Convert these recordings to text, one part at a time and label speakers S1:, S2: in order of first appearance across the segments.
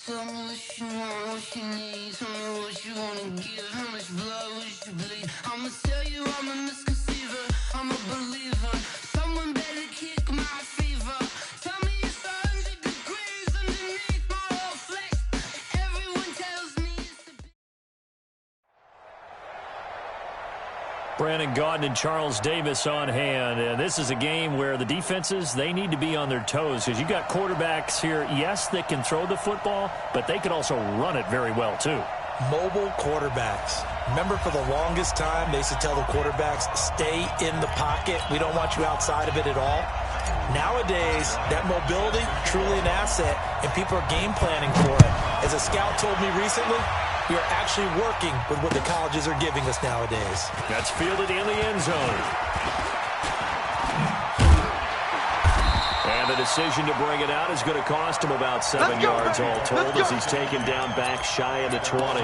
S1: Tell me what you want, what you need. Tell me what you wanna give. How much blood would you bleed? I'ma tell you I'm a misconceiver. I'm a believer. Someone better kick my fever. Tell me it's 100 degrees underneath my whole flesh. Everyone tells me it's a...
S2: Brandon Gaudin and Charles Davis on hand. And this is a game where the defenses, they need to be on their toes because you got quarterbacks here, yes, that can throw the football, but they can also run it very well too.
S3: Mobile quarterbacks. Remember, for the longest time, they used to tell the quarterbacks, stay in the pocket. We don't want you outside of it at all. Nowadays, that mobility, truly an asset, and people are game planning for it. As a scout told me recently, we are actually working with what the colleges are giving us nowadays.
S2: That's fielded in the end zone. And the decision to bring it out is going to cost him about 7 yards all told as he's taken down back shy of the 20.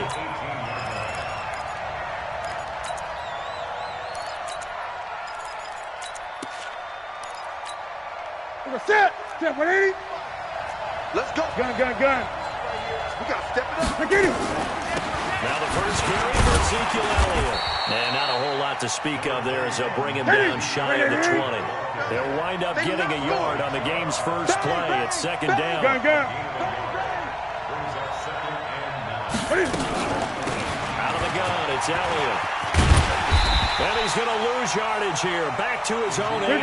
S4: Set 180.
S5: Let's go.
S4: Gun.
S5: We got to step it up.
S4: I get it.
S2: Now the first carry for Ezekiel Elliott. And not a whole lot to speak of there as they'll bring him down shy of the 20. They'll wind up getting a yard on the game's first play. It's second down.
S4: Gun.
S2: Out of the gun, it's Elliott. And he's going to lose yardage here. Back to his own 18.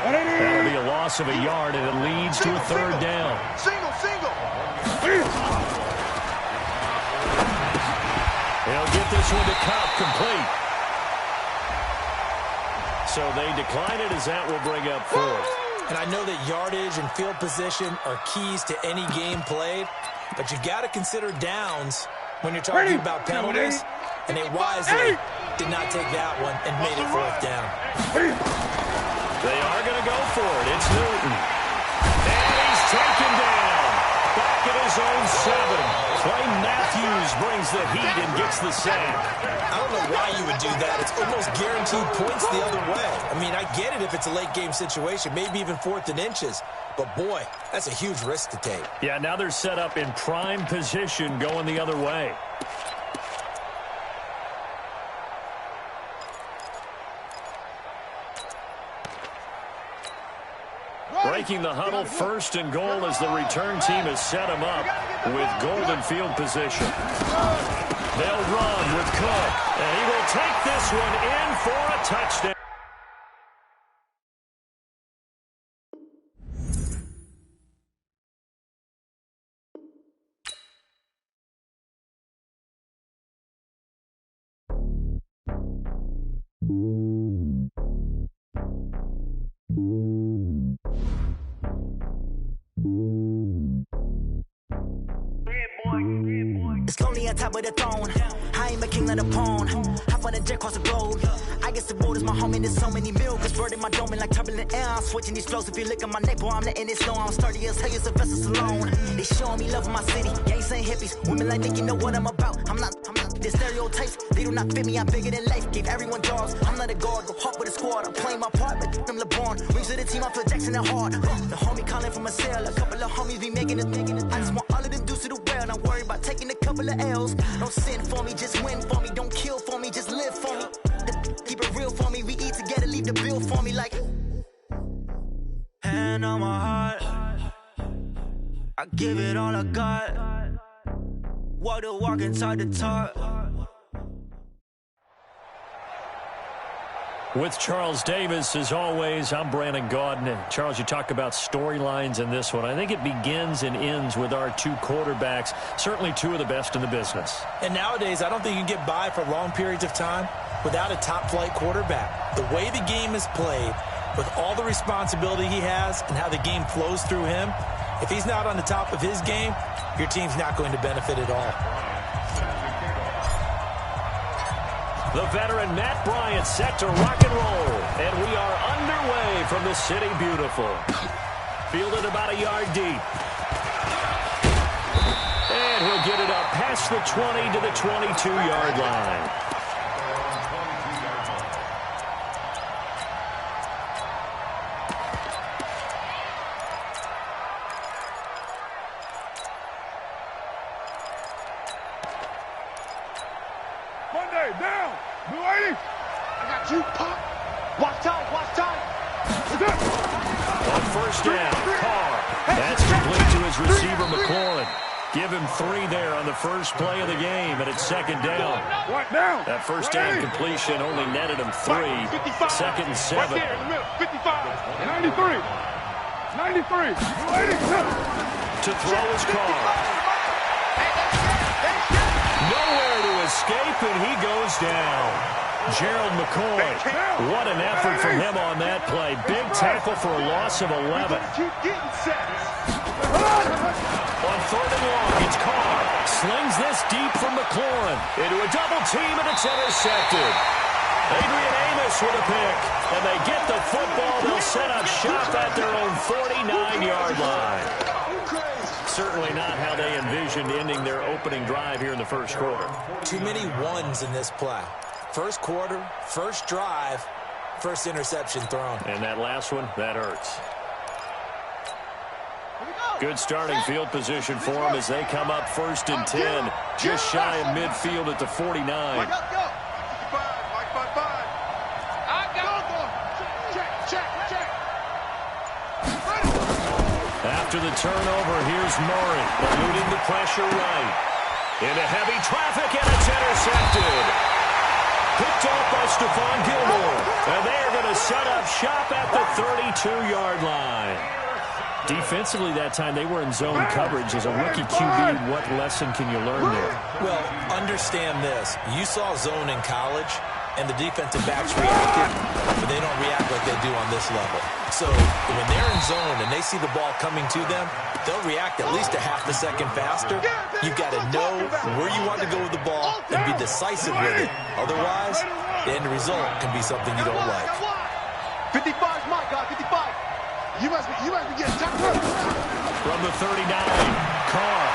S2: That'll be a loss of a yard, and it leads to a third down.
S5: Single.
S2: He'll get this one to Cup, complete. So they decline it as that will bring up fourth.
S3: And I know that yardage and field position are keys to any game played, but you've got to consider downs when you're talking about penalties, and they wisely did not take that one and made it fourth down.
S2: They are going to go for it. It's Newton. And he's taken down. Back at his own 7. Clay Matthews brings the heat and gets the sack.
S3: I don't know why you would do that. It's almost guaranteed points the other way. I mean, I get it if it's a late game situation, maybe even 4th and inches. But, boy, that's a huge risk to take.
S2: Yeah, now they're set up in prime position going the other way. Breaking the huddle, first and goal as the return team has set him up with golden field position. They'll run with Cook, and he will take this one in for a touchdown.
S6: It's lonely on top of the throne. I ain't a king of the pawn. Hop on a jet across the globe. I guess the road is my home and there's so many milks. Bird in my dome and like turbulent air. I'm switching these flows. If you look at my neck, boy, I'm letting it slow. I'm sturdy as hell, it's a vessel alone. They showing me love in my city. Gangs ain't hippies. Women like think you know what I'm about. I'm not. The stereotypes, they do not fit me. I'm bigger than life. Gave everyone jobs. I'm not a guard. Go hard with a squad. I'm playing my part like them LeBron. Rings to the team. I feel Jackson and hard. The homie calling from a cell. A couple of homies be making it. I just want all of them dudes to do well. Not worry about taking a couple of L's. Don't sin for me, just win for me. Don't kill for me, just live for me. Keep it real for me. We eat together, leave the bill for me like. Hand on my heart. I give it all I got. Walk the walk inside the talk.
S2: With Charles Davis, as always, I'm Brandon Gaudin. And Charles, you talk about storylines in this one. I think it begins and ends with our two quarterbacks, certainly two of the best in the business.
S3: And nowadays, I don't think you can get by for long periods of time without a top-flight quarterback. The way the game is played, with all the responsibility he has and how the game flows through him, if he's not on the top of his game, your team's not going to benefit at all.
S2: The veteran Matt Bryant set to rock and roll. And we are underway from the City Beautiful. Fielded about a yard deep. And he'll get it up past the 20 to the 22-yard line.
S4: 180. I got you, Pop.
S5: Watch time, watch time.
S2: On first down, Carr. That's complete to his receiver, McLaurin. Give him 3 there on the first play of the game, and it's second down.
S4: What now?
S2: That first down completion only netted him 3. Second and 7.
S4: Right there in the middle. 55. 93. 93. 80.
S2: To throw his Carr. Nowhere to escape, and he goes down. Gerald McCoy. What an effort from him on that play. Big tackle for a loss of 11.
S5: Keep getting sacks.
S2: On third and long, it's Carr. Slings this deep from McLaurin. Into a double team, and it's intercepted. Adrian Amos with a pick. And they get the football. They'll set up shop at their own 49-yard line. Certainly not how they envisioned ending their opening drive here in the first quarter.
S3: Too many ones in this play. First quarter, first drive, first interception thrown.
S2: And that last one, that hurts. Good starting field position for them as they come up first and 10. Just shy of midfield at the 49.
S5: Mike, up, go. 55, Mike, 5. I got check.
S2: After the turnover, here's Murray, eluding the pressure right. Into heavy traffic, and it's intercepted. Picked off by Stephon Gilmore. And they are going to set up shop at the 32-yard line. Defensively that time, they were in zone coverage. As a rookie QB, what lesson can you learn there?
S3: Well, understand this. You saw zone in college, and the defensive backs reacted, but they don't react like they do on this level. So when they're in zone and they see the ball coming to them, they'll react at least a half a second faster. You've got to know where you want to go with the ball and be decisive with it. Otherwise, the end result can be something you don't like.
S5: 55 is my guy, 55. You must be getting top.
S2: From the 39, Carr.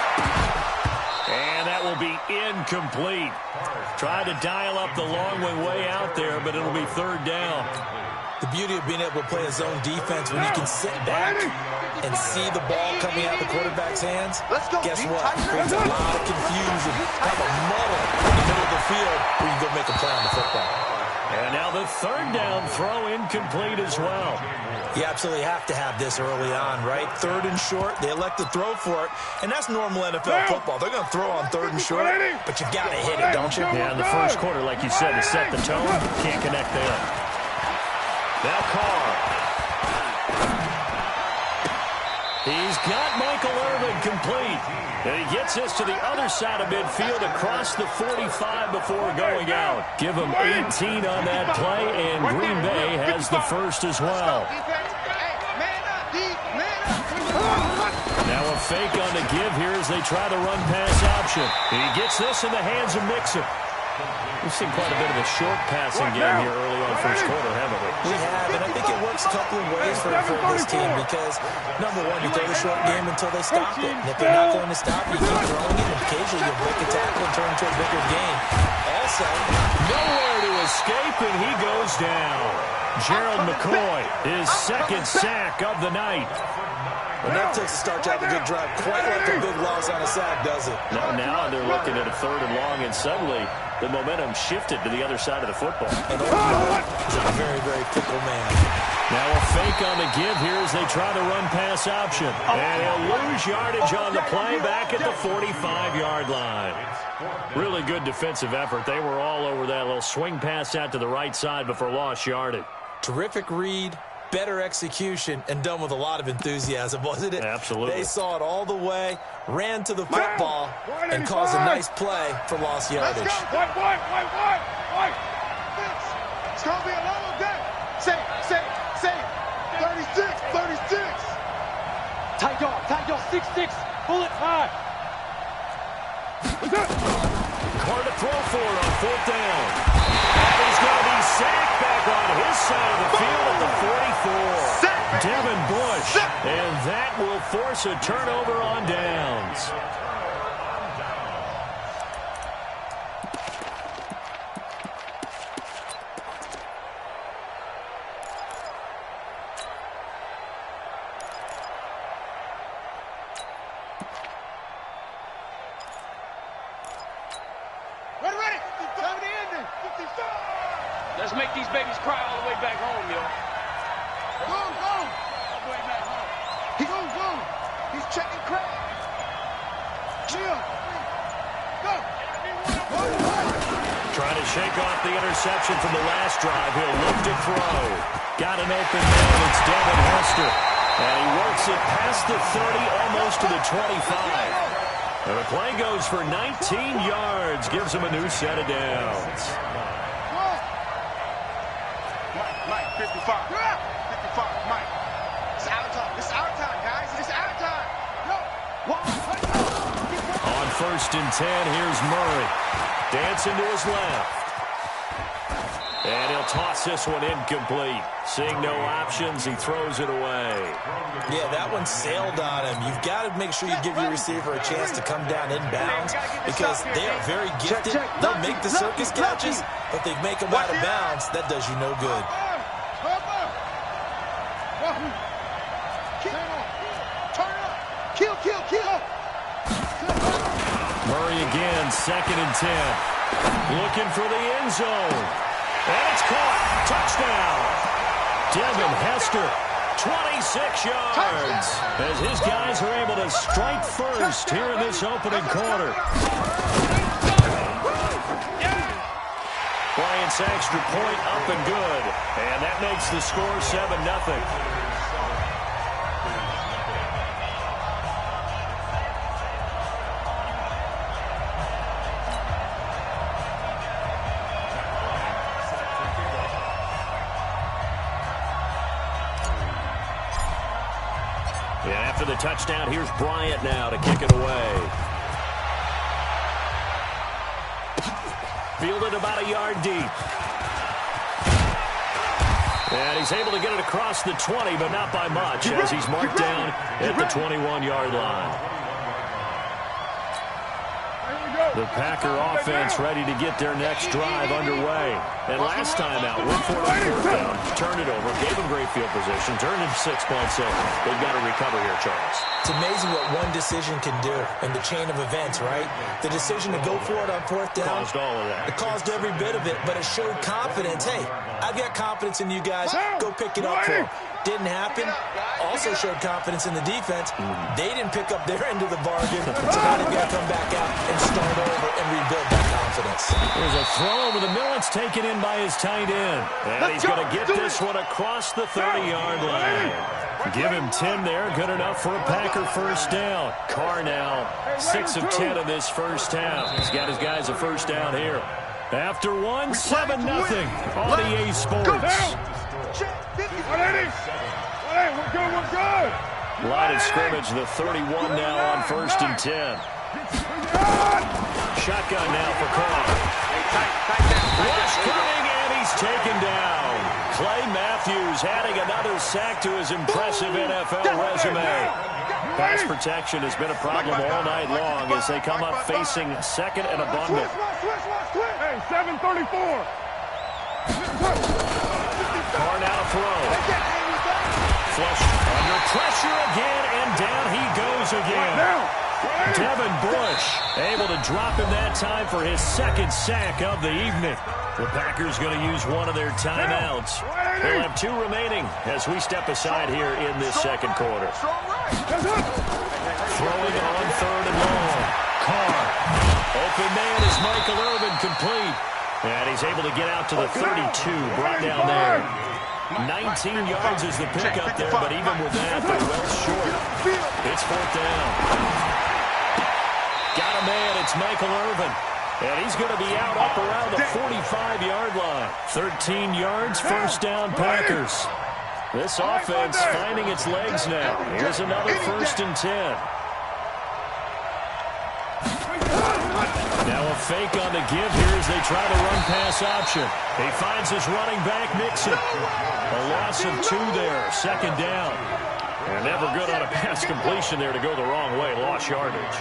S2: And that will be incomplete. Tried to dial up the long way out there, but it'll be third down.
S3: The beauty of being able to play a zone defense when you can sit back and see the ball coming out of the quarterback's hands, guess what? Creates a lot of confusion, kind of a muddle in the middle of the field where you can go make a play on the football.
S2: And now the third down throw incomplete as well.
S3: You absolutely have to have this early on, right? Third and short, they elect to throw for it, and that's normal NFL football. They're going to throw on third and short, but you've got to hit it, don't you?
S2: Yeah, in the first quarter, like you said, to set the tone, can't connect there. Now Carr. He's got Michael Irvin complete. And he gets this to the other side of midfield across the 45 before going out. Give him 18 on that play, and Green Bay has the first as well. Now a fake on the give here as they try the run-pass option. He gets this in the hands of Mixon. We've seen quite a bit of a short passing game here early on first quarter, haven't we?
S3: We have, and I think it works a couple of ways for this team because, number one, you throw the short game until they stop it. And if they're not going to stop it, you keep throwing it, and occasionally you'll break a tackle and turn into a bigger game. Also,
S2: nowhere to escape, and he goes down. Gerald McCoy, his second sack of the night.
S3: And that takes a start to have a good drive, quite like a big loss on a sack, does it?
S2: Now they're looking at a third and long, and suddenly the momentum shifted to the other side of the football.
S3: And he's a very, very fickle man.
S2: Now a fake on the give here as they try the run-pass option. And he'll lose yardage on the play back at the 45-yard line. Really good defensive effort. They were all over that little swing pass out to the right side before lost yardage.
S3: Terrific read. Better execution, and done with a lot of enthusiasm, wasn't it?
S2: Absolutely.
S3: They saw it all the way, ran to the football, and caused a nice play for lost yardage.
S4: White.
S5: It's going to be a long day. Say. 36.
S4: Tight dog, 6'6", bullet high.
S2: Carr to throw for it on fourth down. And he's going to be sacked back on his side of the field at the 44. Devin Bush. And that will force a turnover on downs.
S5: Ready. Time to end it. 55. Let's make these babies cry all the way back home, yo.
S4: Go! All the way back home. Go! He's checking crowd. Chill. Go!
S2: Trying to shake off the interception from the last drive. He'll look to throw. Got an open man. It's Devin Hester. And he works it past the 30, almost to the 25. And the play goes for 19 yards. Gives him a new set of downs.
S5: Mike, 55. 55, Mike. It's our time. It's our time, guys. It's our time.
S2: On 1st and 10, here's Murray. Dancing to his left. And he'll toss this one incomplete. Seeing no options, he throws it away.
S3: Yeah, that one sailed on him. You've got to make sure you give your receiver a chance to come down inbounds because they are very gifted. They'll make the circus catches, but they make them out of bounds. That does you no good.
S4: Kill.
S2: Murray again, 2nd and 10. Looking for the end zone. And it's caught. Touchdown. Devin Hester, 26 yards. As his guys are able to strike first here in this opening quarter. Bryant's extra point up and good. And that makes the score 7-0. After the touchdown, here's Bryant now to kick it away. Fielded about a yard deep. And he's able to get it across the 20, but not by much, as he's marked down at the 21-yard line. The Packer offense ready to get their next drive underway. And last time out, went for it on 4th down, turned it over, gave them great field position, turned it 6 points in. They've got to recover here, Charles.
S3: It's amazing what one decision can do in the chain of events, right? The decision to go for it on 4th down.
S2: Caused all of that.
S3: It caused every bit of it, but it showed confidence. Hey, I've got confidence in you guys. Go pick it up for them. Didn't happen. Also showed confidence in the defense. They didn't pick up their end of the bargain, so now they've got to come back out and start over and rebuild that confidence.
S2: There's a throw over the middle. It's taken in by his tight end. And he's going to get this one across the 30-yard line. Give him 10 there. Good enough for a Packer first down. Carr now 6 of 10 in this first half. He's got his guys a first down here. After one, 7-0 on EA Sports.
S4: We're good.
S2: Line of scrimmage, the 31 now on 1st and 10. Shotgun now for Carr. Rush coming, and he's taken down. Clay Matthews adding another sack to his impressive NFL resume. Pass protection has been a problem all night long as they come up facing 2nd and a bundle.
S4: Hey, 7:34.
S2: Carr now to throw. Flushed under pressure again, and down he goes again. Devin Bush able to drop him that time for his 2nd sack of the evening. The Packers going to use one of their timeouts. They'll have 2 remaining as we step aside here in this 2nd quarter. Throwing on 3rd and long. Carr. Open man is Michael Irvin, complete. And he's able to get out to the 32, brought down there. 19 yards is the pickup there, but even with that, they're well short. It's 4th down. Got a man, it's Michael Irvin. And he's going to be out up around the 45-yard line. 13 yards, first down, Packers. This offense finding its legs now. Here's another 1st and 10. Now a fake on the give here as they try to run pass option. He finds his running back, Mixon. A loss of 2 there, 2nd down. And never good on a pass completion there to go the wrong way, lost yardage.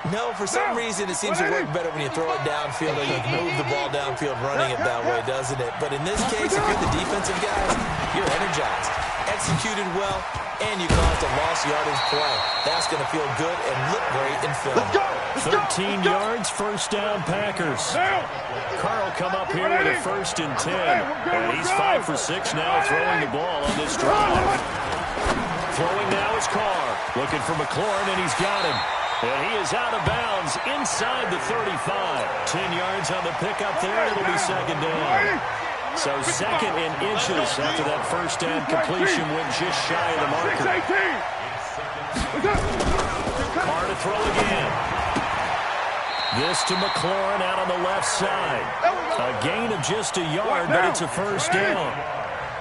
S3: No, for some reason it seems to work better when you throw it downfield or you move the ball downfield running it that way, doesn't it? But in this case, if you're the defensive guys, you're energized. Executed well, and you caused a lost yardage play. That's going to feel good and look great in film.
S4: Let's go.
S2: 13 yards, first down, Packers. Carl come up here with a 1st and 10. And he's 5 for 6 now throwing the ball on this drive. Throwing now is Carr. Looking for McLaurin, and he's got him. And he is out of bounds inside the 35. 10 yards on the pickup there, and it'll be 2nd down. So 2nd and inches after that first down completion went just shy of the marker. Carr to throw again. This to McLaurin out on the left side. A gain of just a yard, but it's a first down.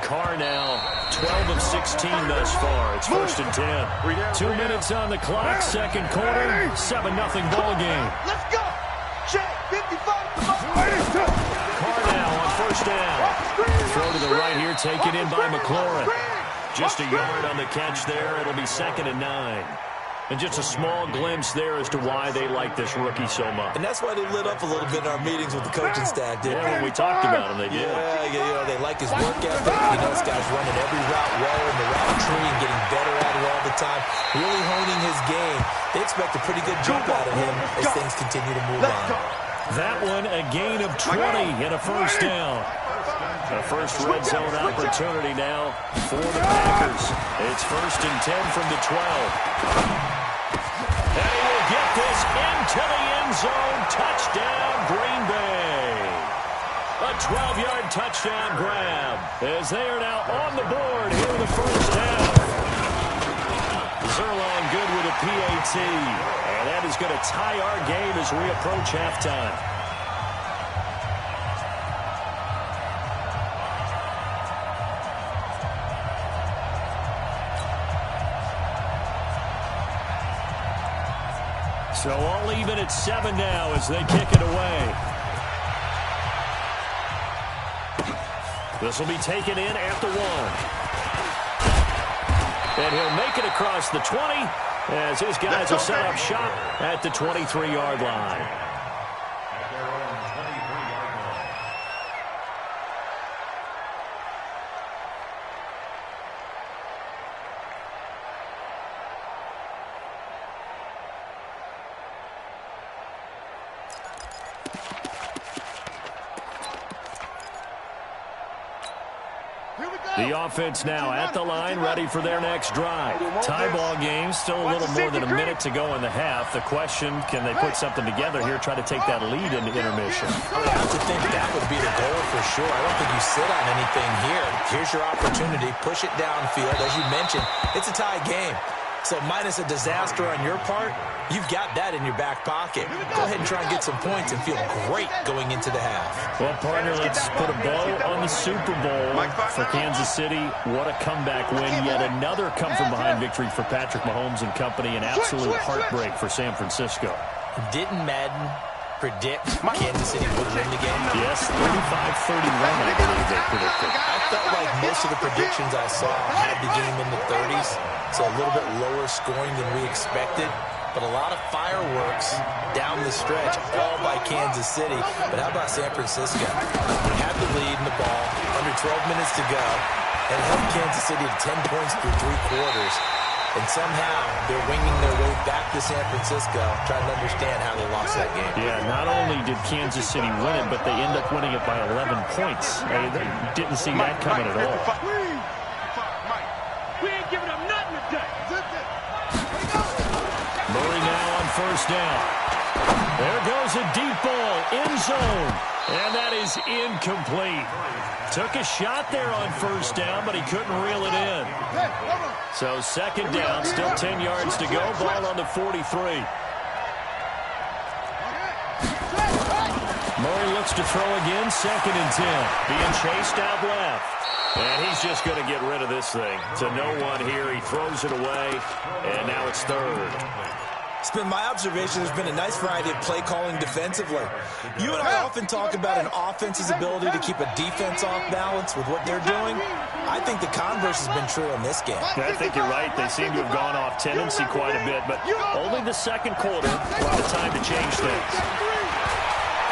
S2: Carr now 12 of 16 thus far. It's 1st and 10. 2 minutes on the clock, 2nd quarter, 7-0 ball game.
S5: Let's go. Check. 55.
S2: Carr now on 1st down. Throw to the right here, taken in by McLaurin. Just a yard on the catch there. It'll be 2nd and 9. And just a small glimpse there as to why they like this rookie so much.
S3: And that's why they lit up a little bit in our meetings with the coaching staff, didn't they?
S2: When we talked about him, they did.
S3: Yeah, you know, they like his work ethic. You know, this guy's running every route well in the route tree and getting better at it all the time, really honing his game. They expect a pretty good jump out of him as things continue to move on.
S2: That one, a gain of 20 and a first down. The first red zone opportunity now for the Packers. It's 1st and 10 from the 12. And he will get this into the end zone. Touchdown, Green Bay. A 12-yard touchdown grab as they are now on the board here in the first half. Zerline good with a PAT. And that is going to tie our game as we approach halftime. So all even at 7 now as they kick it away. This will be taken in at the 1. And he'll make it across the 20 as his guys will set up shop at the 23-yard line. The offense now at the line, ready for their next drive. Tie ball game, still a little more than a minute to go in the half. The question, can they put something together here, try to take that lead into intermission?
S3: I have to think that would be the goal for sure. I don't think you sit on anything here. Here's your opportunity. Push it downfield. As you mentioned, it's a tie game. So minus a disaster on your part, you've got that in your back pocket. Go ahead and try and get some points and feel great going into the half.
S2: Well, partner, let's put a bow on the Super Bowl for Kansas City. What a comeback win. Yet another come-from-behind victory for Patrick Mahomes and company. An absolute heartbreak for San Francisco.
S3: Didn't Madden predict Kansas City would win the game?
S2: Yes, 35-31, I believe they predicted.
S3: I felt like most of the predictions I saw had the game in the 30s, so a little bit lower scoring than we expected. But a lot of fireworks down the stretch, all by Kansas City. But how about San Francisco? They had the lead in the ball, under 12 minutes to go, and held Kansas City to 10 points through 3 quarters. And somehow they're winging their way back to San Francisco, trying to understand how they lost that game.
S2: Yeah, not only did Kansas City win it, but they end up winning it by 11 points. They didn't see that coming at all.
S4: We ain't giving up nothing today.
S2: Murray now on first down. There goes a deep ball, end zone. And that is incomplete. Took a shot there on first down, but he couldn't reel it in. So 2nd down, still 10 yards to go. Ball on the 43. Murray looks to throw again, 2nd and 10. Being chased out left. And he's just going to get rid of this thing. To no one here. He throws it away, and now it's 3rd.
S3: It's been my observation there's been a nice variety of play calling defensively. You and I often talk about an offense's ability to keep a defense off balance with what they're doing. I think the converse has been true in this game.
S2: I think you're right. They seem to have gone off tendency quite a bit, but only the 2nd quarter will have the time to change things.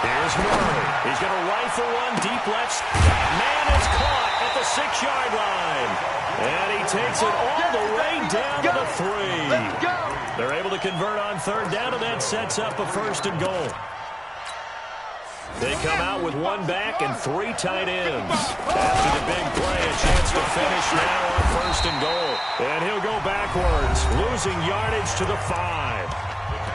S2: Here's Murray. He's going to rifle one deep left. That man is caught at the 6-yard line. And he takes it all the way down to the 3. They're able to convert on third down, and that sets up a first and goal. They come out with one back and 3 tight ends. After the big play, a chance to finish now on first and goal. And he'll go backwards, losing yardage to the 5.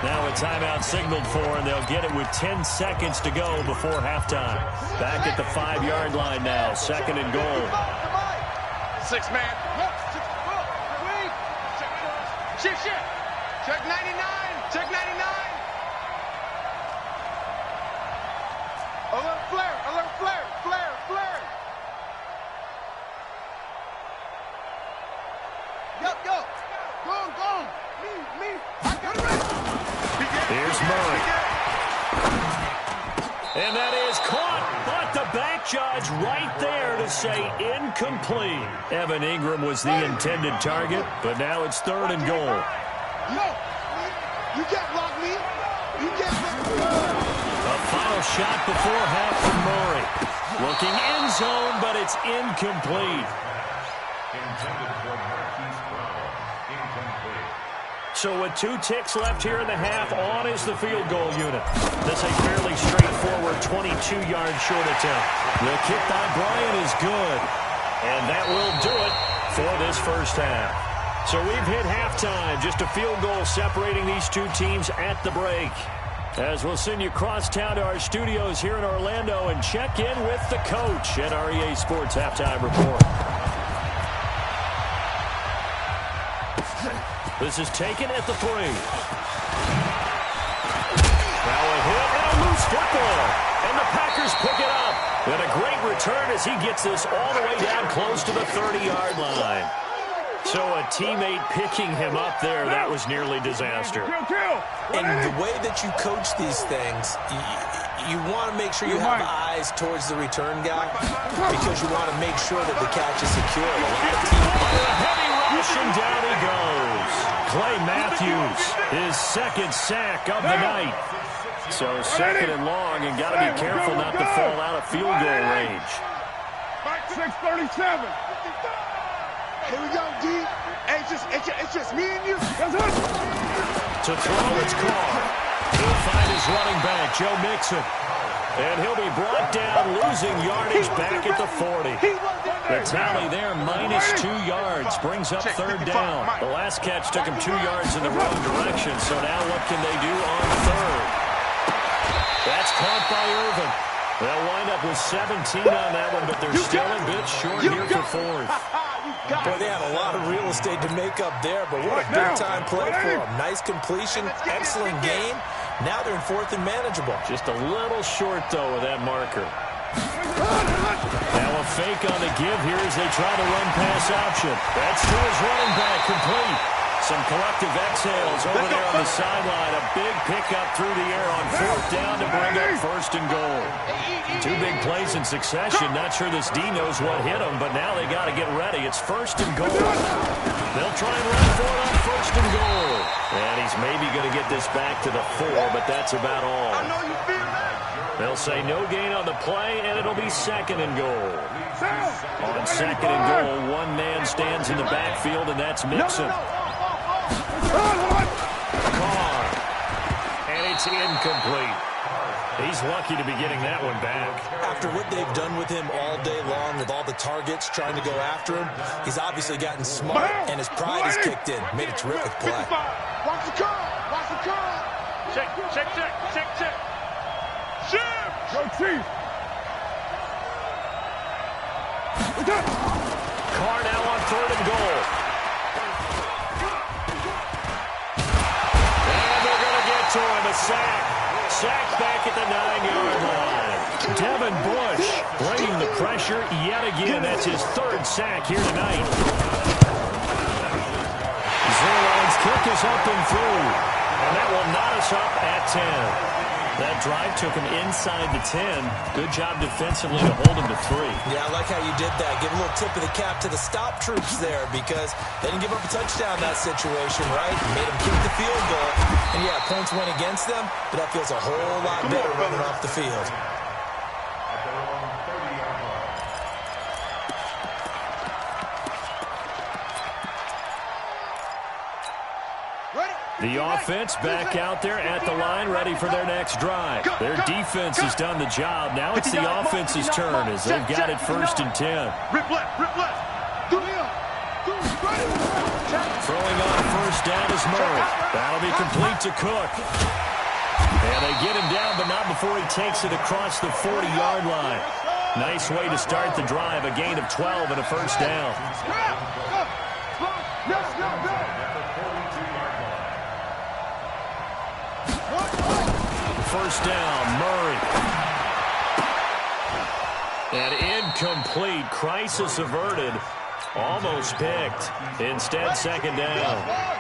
S2: Now a timeout signaled for, and they'll get it with 10 seconds to go before halftime. Back at the 5-yard line now, second and goal.
S5: 6 man. Shift. Check 99. Check 99. Alert flare. Flare. Go. Go. Me. I got it ready.
S2: Here's Murray. And that is caught, but the back judge right there to say incomplete. Evan Ingram was the intended target, but now it's third and goal.
S5: No, you can't block me. You can't block me.
S2: A final shot before half from Murray. Looking end zone, but it's incomplete. So with 2 ticks left here in the half, on is the field goal unit. This a fairly straightforward 22-yard short attempt. The kick by Bryant is good, and that will do it for this first half. So we've hit halftime, just a field goal separating these two teams at the break. As we'll send you across town to our studios here in Orlando and check in with the coach at REA Sports Halftime Report. This is taken at the 3. Now a hit and a loose football. And the Packers pick it up. And a great return as he gets this all the way down close to the 30-yard line. So a teammate picking him up there, that was nearly disaster.
S3: And the way that you coach these things, you want to make sure you have eyes towards the return guy because you want to make sure that the catch is secure. A lot of teams...
S2: Heavy rush and down he goes. Clay Matthews, his second sack of the night. So second and long, and got to be careful not to fall out of field goal range.
S4: 6:37.
S5: Here we go, D. It's just me and you.
S2: To throw, it's Carr. He'll find his running back, Joe Mixon. And he'll be brought down, losing yardage back at the 40. The tally there, -2 yards, brings up third down. The last catch took him 2 yards in the wrong direction, so now what can they do on third? That's caught by Irvin. They'll wind up with 17 on that one, but they're still a bit short here for fourth.
S3: Boy, they had a lot of real estate to make up there, but what a big-time play for them. Nice completion, excellent game. Now they're in fourth and manageable.
S2: Just a little short, though, with that marker. Now a fake on the give here as they try to run pass option. That's to his running back, complete. Some collective exhales over there on the sideline. A big pickup through the air on fourth down to bring up first and goal. 2 big plays in succession. Not sure this D knows what hit him, but now they got to get ready. It's first and goal. They'll try and run for it on first and goal. And he's maybe going to get this back to the 4, but that's about all.
S5: I know you feel that.
S2: They'll say no gain on the play, and it'll be second and goal. On second and goal, one man stands in the backfield, and that's Mixon. Carr. And it's incomplete. He's lucky to be getting that one back.
S3: After what they've done with him all day long with all the targets trying to go after him, he's obviously gotten smart, and his pride is kicked in. Made a terrific play.
S5: Watch the curl. Check. Shift.
S4: Go Chiefs.
S2: Carr now on third and goal. And they're going to get to him. A sack. Sack back at the 9-yard line. Devin Bush bringing the pressure yet again. That's his third sack here tonight. Zerline's kick is up and through. And that will knot us up at 10. That drive took him inside the 10. Good job defensively to hold him to 3.
S3: Yeah, I like how you did that. Give a little tip of the cap to the stop troops there because they didn't give up a touchdown in that situation, right? Made them keep the field goal. And, yeah, points went against them, but that feels a whole lot better running off the field.
S2: The offense back out there at the line, ready for their next drive. Their defense has done the job. Now it's the offense's turn as they've got it 1st and 10. Throwing on 1st down is Murray. That'll be complete to Cook. And they get him down, but not before he takes it across the 40-yard line. Nice way to start the drive, a gain of 12 and a 1st down. 1st down, Murray. And incomplete. Crisis averted. Almost picked. Instead, 2nd down.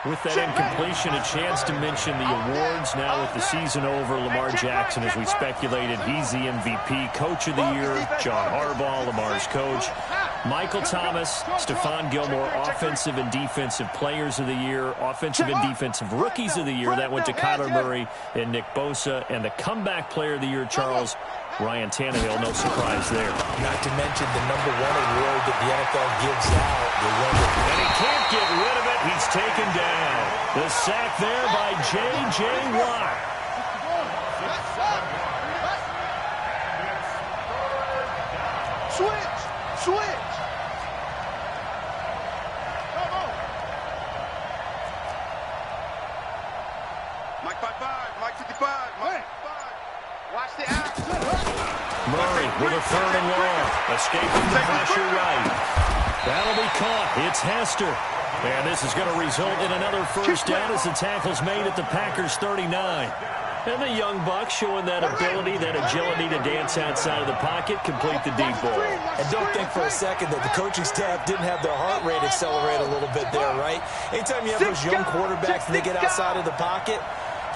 S2: With that incompletion, a chance to mention the awards. Now with the season over, Lamar Jackson, as we speculated, he's the MVP. Coach of the Year, John Harbaugh, Lamar's coach. Michael Thomas, Stephon Gilmore, Offensive and Defensive Players of the Year. Offensive and Defensive Rookies of the Year. That went to Kyler Murray and Nick Bosa. And the Comeback Player of the Year, Charles, Ryan Tannehill. No surprise there.
S3: Not to mention the #1 award that the NFL gives out.
S2: And he can't get rid of it. He's taken down. The sack there by J.J. Watt.
S5: Switch. Mike 55, Mike 55, Mike 55. Watch the out.
S2: Murray with a 3rd and long. Escaping the pressure right. That'll be caught. It's Hester. And this is going to result in another 1st down as the tackle's made at the Packers' 39. And the young buck showing that ability, that agility to dance outside of the pocket, complete the deep ball.
S3: And don't think for a second that the coaching staff didn't have their heart rate accelerate a little bit there, right? Anytime you have those young quarterbacks and they get outside of the pocket,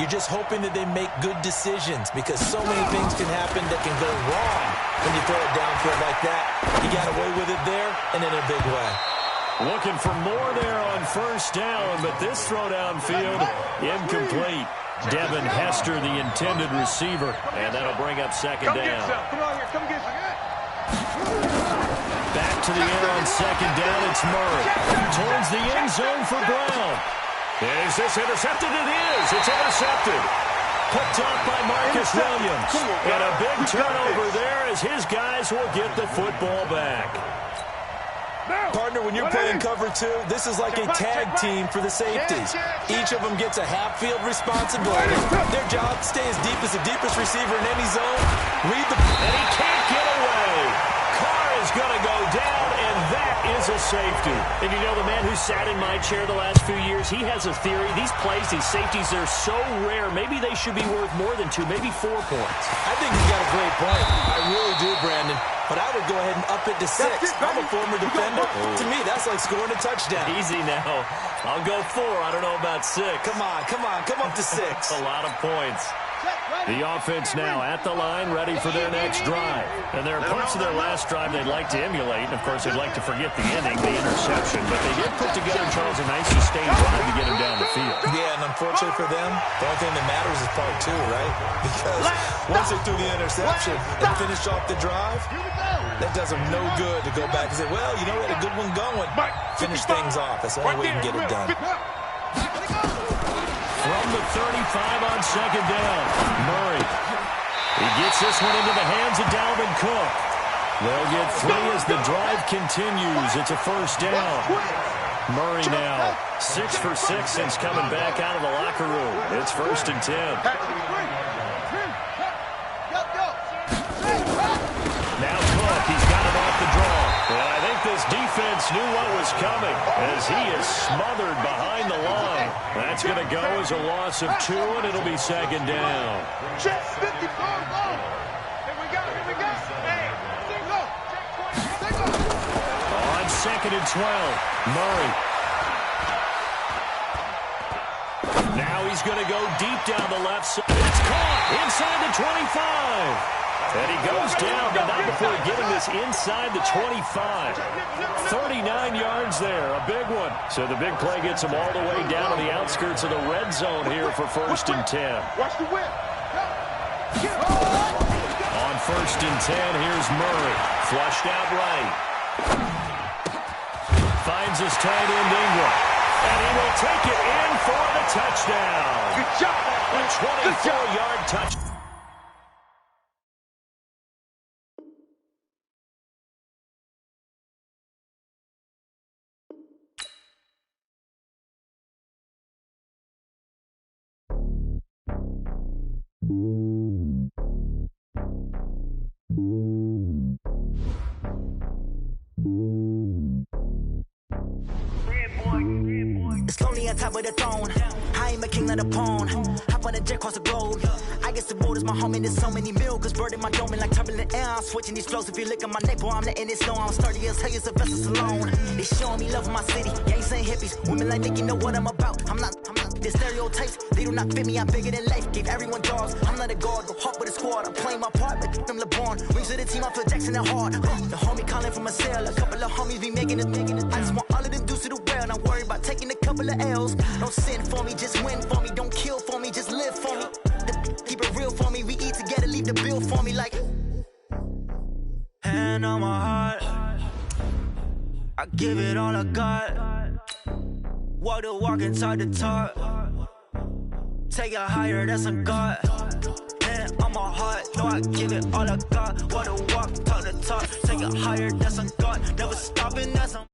S3: you're just hoping that they make good decisions because so many things can happen that can go wrong when you throw it downfield like that. He got away with it there and in a big way.
S2: Looking for more there on 1st down, but this throw downfield, incomplete. Devin Hester, the intended receiver, and that'll bring up 2nd down. Back to the air on 2nd down, it's Murray. Towards the end zone for Brown. Is this intercepted? It is. It's intercepted. Picked off by Marcus Williams. And a big turnover there as his guys will get the football back.
S3: Partner, when you're playing cover 2, this is like a tag team for the safeties. Each of them gets a half-field responsibility. Their job, stay as deep as the deepest receiver in any zone. Read the...
S2: And he can't get away. Carr is going to go down, and that is a safety. And you know, the man who sat in my chair the last few years, he has a theory. These plays, these safeties, they're so rare. Maybe they should be worth more than 2, maybe 4 points.
S3: I think he's got a great point. I really do, Brandon. But I would go ahead and up it to 6. I'm a former defender. To me, that's like scoring a touchdown.
S2: Easy now. I'll go 4. I don't know about 6.
S3: Come on. Come up to 6.
S2: A lot of points. The offense now at the line, ready for their next drive. And there are parts of their last drive they'd like to emulate. And, of course, they'd like to forget the inning, the interception. But they did put together, Charles, a nice sustained drive to get him down the field.
S3: Yeah, and unfortunately for them, the only thing that matters is part 2, right? Because once they threw the interception and finished off the drive, that does them no good to go back and say, well, you know, we had a good one going. Finish things off. That's the only way you can get it done.
S2: From the 35 on 2nd down, Murray. He gets this one into the hands of Dalvin Cook. They'll get 3 as the drive continues. It's a 1st down. Murray now 6 for 6 since coming back out of the locker room. It's 1st and 10. Now Cook, he's got it off the draw. And I think this defense knew what was coming as he is smothered behind the line. That's going to go as a loss of 2, and it'll be 2nd down.
S5: Check 54, go. Here we go.
S2: On 2nd and 12, Murray. Now he's going to go deep down the left side. It's caught inside the 25. And he goes down, but not before getting this inside the 25. 39 yards there, a big one. So the big play gets him all the way down to the outskirts of the red zone here for 1st and 10.
S5: Watch the whip.
S2: On 1st and 10, here's Murray. Flushed out right. Finds his tight end Ingram. And will take it in for the touchdown.
S5: Good job.
S2: A 24-yard touchdown.
S6: It's lonely on top of the throne. I ain't a king of the pawn. Hop on a jet across the globe. I guess the world is my home and there's so many milkers burning my dome like turbulent air. I'm switching these flows. If you look at my neck, boy, I'm letting it slow. I'm sturdy as hell as a vessel alone. They showing me love in my city. Gangs and hippies. Women like think you know what I'm about. I'm not. The stereotypes, they do not fit me. I'm bigger than life. Gave everyone dogs. I'm not a guard. Go hawk with a squad. I'm playing my part like them LeBron. Rings to the team. I feel Jackson and hard. The homie calling from a cell. A couple of homies be making it. I just want all of them dudes to do well. Not worry about taking a couple of L's. Don't sin for me, just win for me. Don't kill for me, just live for me. Keep it real for me. We eat together, leave the bill for me like. Hand on my heart, I give it all I got. Walk the walk and talk the talk. Take it higher, that's a God. Hand on my heart, no, I give it all I got. Walk the walk, talk the talk. Take it higher, that's a God. Never stopping, that's a